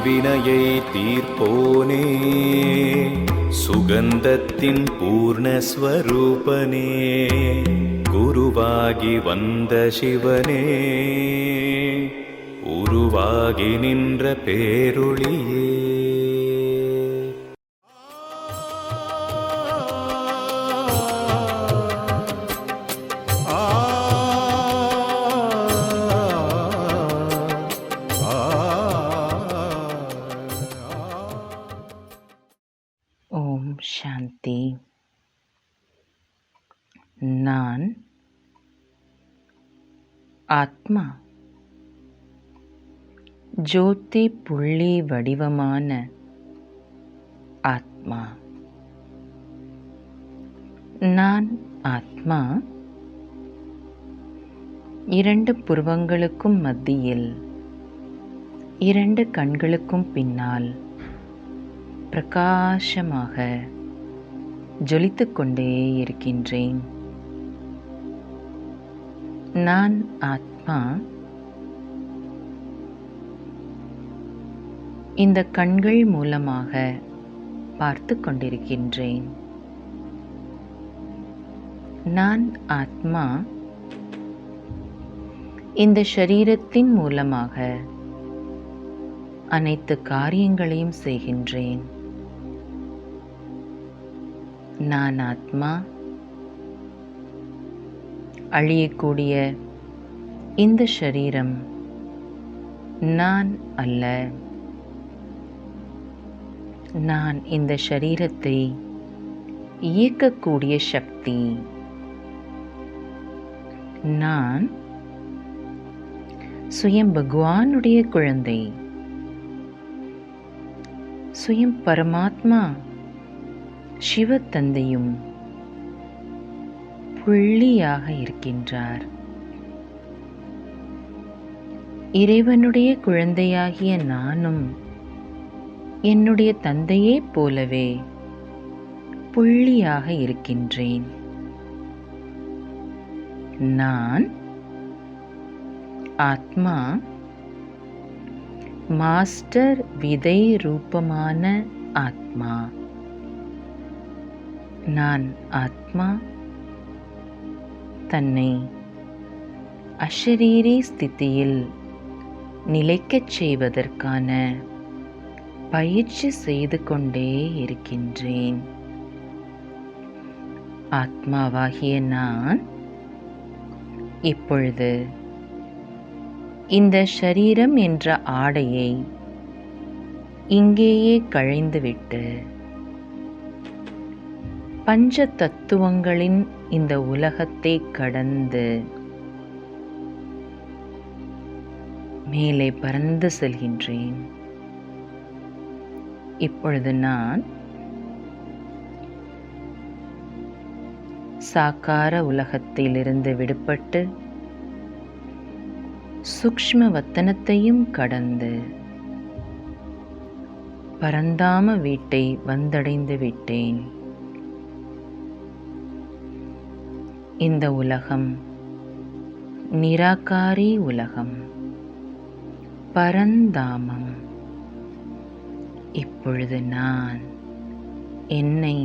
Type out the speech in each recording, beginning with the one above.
வினையை தீர்ப்போனே, சுகந்தத்தின் பூர்ணஸ்வரூபனே, குருவாகி வந்த சிவனே, உருவாகி நின்ற பேரொளியே. ஓம் சாந்தி. நான் ஆத்மா, ஜோதி புள்ளி வடிவமான ஆத்மா. நான் ஆத்மா, இரண்டு புருவங்களுக்கும் மத்தியில், இரண்டு கண்களுக்கும் பின்னால் பிரகாசமாக ஜொலித்துக் கொண்டே இருக்கின்றேன். நான் ஆத்மா, இந்த கண்கள் மூலமாக பார்த்து கொண்டிருக்கின்றேன். நான் ஆத்மா, இந்த ஷரீரத்தின் மூலமாக அனைத்து காரியங்களையும் செய்கின்றேன். நான் ஆத்மா, அழியக்கூடிய இந்த ஷரீரம் நான் அல்ல. நான் இந்த ஷரீரத்தை இயக்கக்கூடிய சக்தி. நான் சுயம் பகவானுடைய குழந்தை, சுயம் பரமாத்மா சிவ தந்தையும் புள்ளியாக இருக்கின்றார். இறைவனுடைய குழந்தையாகிய நானும் என்னுடைய தந்தையைப் போலவே புள்ளியாக இருக்கின்றேன். நான் ஆத்மா, மாஸ்டர் விதை ரூபமான ஆத்மா. நான் ஆத்மா தன்னை அஷரீரி ஸ்திதியில் நிலைக்கச் செய்வதற்கான பயிற்சி செய்து கொண்டே இருக்கின்றேன். ஆத்மாவாகிய நான் இப்பொழுது இந்த ஷரீரம் என்ற ஆடையை இங்கேயே களைந்துவிட்டு பஞ்ச தத்துவங்களின் இந்த உலகத்தை கடந்து மேலே பறந்து செல்கின்றேன். இப்பொழுது நான் சாக்கார உலகத்திலிருந்து விடுபட்டு சூக்ஷ்ம வத்தனத்தையும் கடந்து பரந்தாம வீட்டை வந்தடைந்து விட்டேன். இந்த உலகம் நிராகாரி உலகம், பரந்தாமம். இப்பொழுது நான் என்னை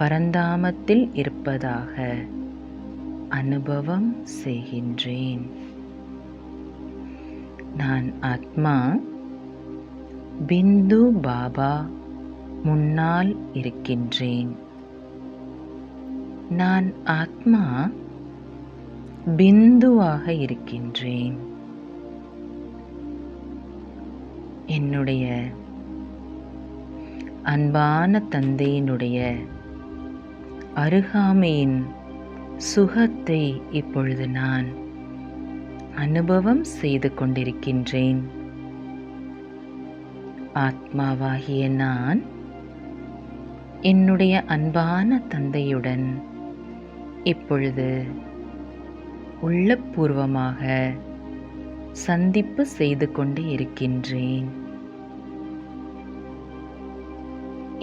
பரந்தாமத்தில் இருப்பதாக அனுபவம் செய்கின்றேன். நான் ஆத்மா, பிந்து பாபா முன்னால் இருக்கின்றேன். நான் ஆத்மா, பிந்துவாக இருக்கின்றேன். என்னுடைய அன்பான தந்தையினுடைய அருகாமையின் சுகத்தை இப்பொழுது நான் அனுபவம் செய்து கொண்டிருக்கின்றேன். ஆத்மாவாகிய நான் என்னுடைய அன்பான தந்தையுடன் இப்பொழுது உள்ளபூர்வமாக சந்திப்பு செய்து கொண்டு இருக்கின்றேன்.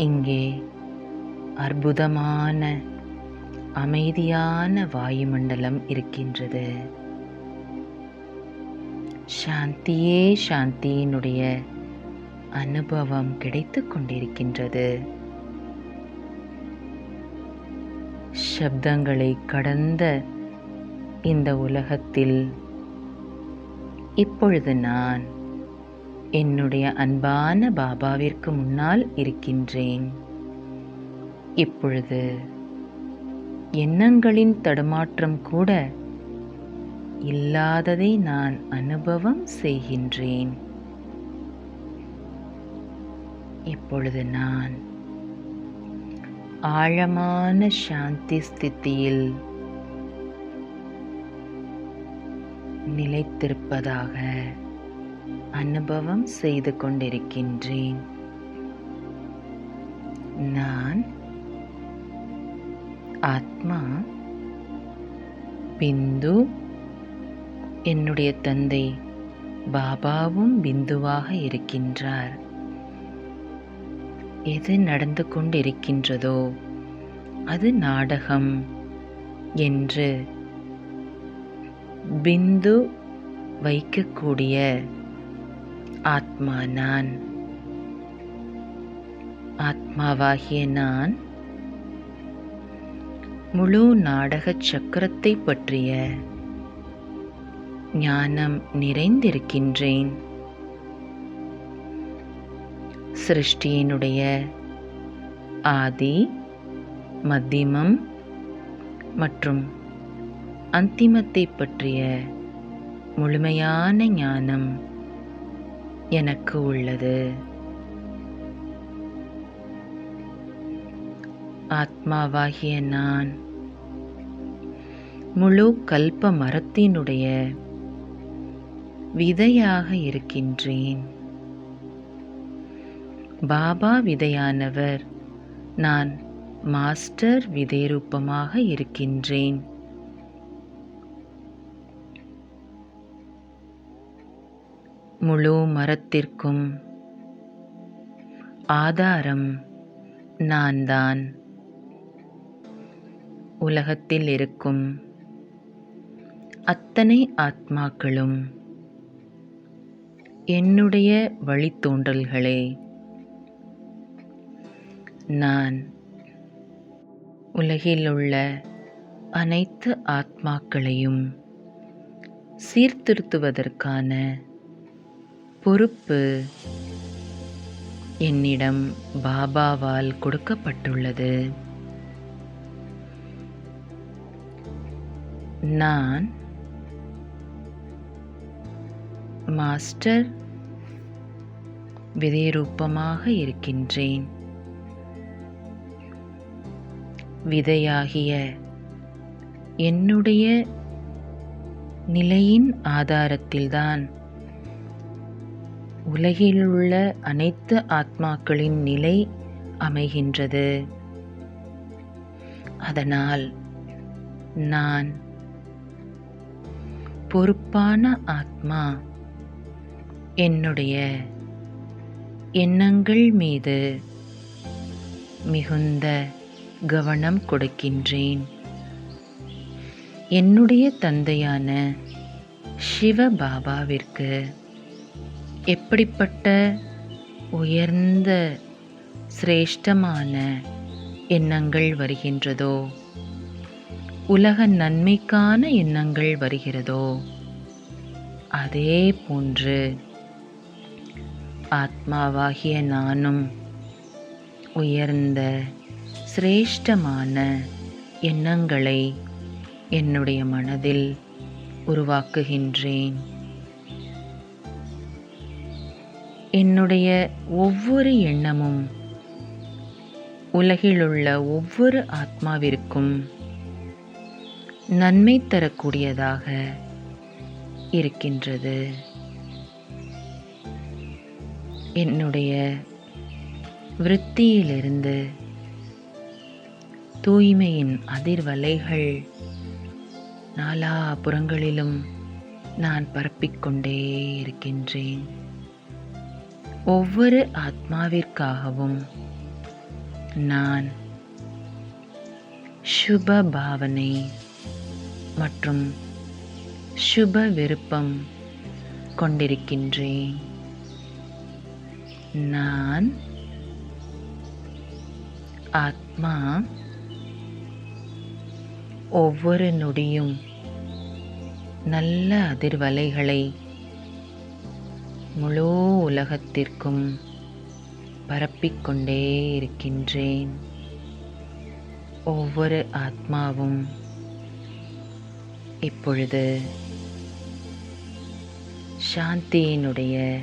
இங்கே அற்புதமான அமைதியான வாயுமண்டலம் இருக்கின்றது. சாந்தியே சாந்தியினுடைய அனுபவம் கிடைத்து கொண்டிருக்கின்றது. சப்தங்களை கடந்த இந்த உலகத்தில் இப்பொழுது நான் என்னுடைய அன்பான பாபாவிற்கு முன்னால் இருக்கின்றேன். இப்பொழுது எண்ணங்களின் தடுமாற்றம் கூட இல்லாததை நான் அனுபவம் செய்கின்றேன். இப்பொழுது நான் ஆழமான சாந்தி ஸ்திதியில் நிலைத்திருப்பதாக அனுபவம் செய்து கொண்டிருக்கின்றேன். நான் ஆத்மா, பிந்து, என்னுடைய தந்தை பாபாவும் பிந்துவாக இருக்கின்றார். எது நடந்து கொண்டிருக்கின்றதோ அது நாடகம் என்று பிந்து வைக்கக்கூடிய ஆத்மா நான். ஆத்மாவாகிய நான் முழு நாடக சக்கரத்தை பற்றிய ஞானம் நிறைந்திருக்கின்றேன். சிருஷ்டியினுடைய ஆதி, மத்தியமம் மற்றும் அந்திமத்தை பற்றிய முழுமையான ஞானம் எனக்கு உள்ளது. ஆத்மாவாகிய நான் முழு கல்ப மரத்தினுடைய விதையாக இருக்கின்றேன். பாபா விதையானவர், நான் மாஸ்டர் விதை ரூபமாக இருக்கின்றேன். முழு மரத்திற்கும் ஆதாரம் நான் தான். உலகத்தில் இருக்கும் அத்தனை ஆத்மாக்களும் என்னுடைய வழித்தோன்றல்களே. நான் உலகிலுள்ள அனைத்து ஆத்மாக்களையும் சீர்திருத்துவதற்கான பொறுப்பு என்னிடம் பாபாவால் கொடுக்கப்பட்டுள்ளது. நான் மாஸ்டர் விதை ரூபமாக இருக்கின்றேன். விதையாகிய என்னுடைய நிலையின் ஆதாரத்தில்தான் உலகிலுள்ள அனைத்து ஆத்மாக்களின் நிலை அமைகின்றது. அதனால் நான் பொறுப்பான ஆத்மா. என்னுடைய எண்ணங்கள் மீது மிகுந்த கவனம் கொடுக்கின்றேன். என்னுடைய தந்தையான சிவ பாபாவிற்கு எப்படிப்பட்ட உயர்ந்த சிரேஷ்டமான எண்ணங்கள் வருகின்றதோ, உலக நன்மைக்கான எண்ணங்கள் வருகிறதோ, அதே போன்று ஆத்மாவாகிய நானும் உயர்ந்த சிரேஷ்டமான எண்ணங்களை என்னுடைய மனதில் உருவாக்குகின்றேன். என்னுடைய ஒவ்வொரு எண்ணமும் உலகிலுள்ள ஒவ்வொரு ஆத்மாவிற்கும் நன்மை தரக்கூடியதாக இருக்கின்றது. என்னுடைய விருத்தியிலிருந்து தூய்மையின் அதிர்வலைகள் நாலாபுறங்களிலும் நான் பரப்பிக்கொண்டே இருக்கின்றேன். ஒவ்வொரு ஆத்மாவிற்காகவும் நான் சுப பாவனை மற்றும் சுப விருப்பம் கொண்டிருக்கின்றேன். நான் ஆத்மா ஒவ்வொரு நொடியும் நல்ல அதிர்வலைகளை முழு உலகத்திற்கும் பரப்பிக்கொண்டே இருக்கின்றேன். ஒவ்வொரு ஆத்மாவும் இப்பொழுது சாந்தியினுடைய,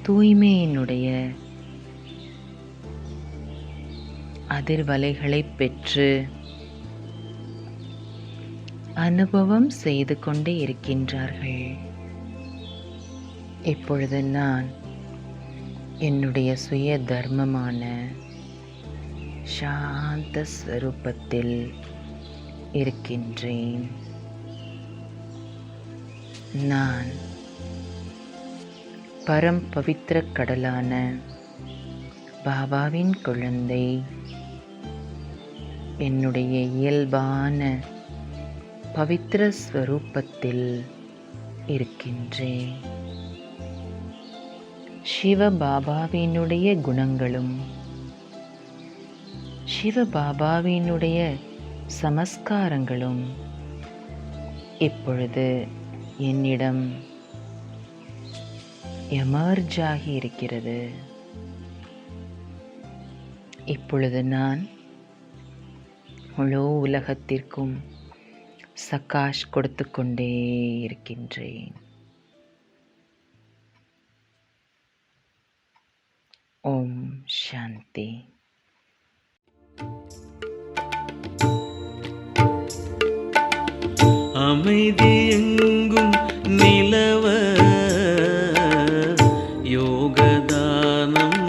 தூய்மையினுடைய அதிர்வலைகளை பெற்று அனுபவம் செய்து கொண்டே இருக்கின்றார்கள். இப்பொழுது நான் என்னுடைய சுய தர்மமான சாந்த ஸ்வரூபத்தில் இருக்கின்றேன். நான் பரம் பவித்திர கடலான பாபாவின் குழந்தை. என்னுடைய இயல்பான பவித்திர ஸ்வரூபத்தில் இருக்கின்றேன். சிவபாபாவினுடைய குணங்களும் சிவபாபாவினுடைய சமஸ்காரங்களும் இப்பொழுது என்னிடம் எமர்ஜ் ஆகி இருக்கிறது. இப்பொழுது நான் முழு உலகத்திற்கும் சகாஷ் கொடுத்து கொண்டே இருக்கின்றேன். ஓம் சாந்தி. அமைதி எங்கும் நிலவ யோகதானம்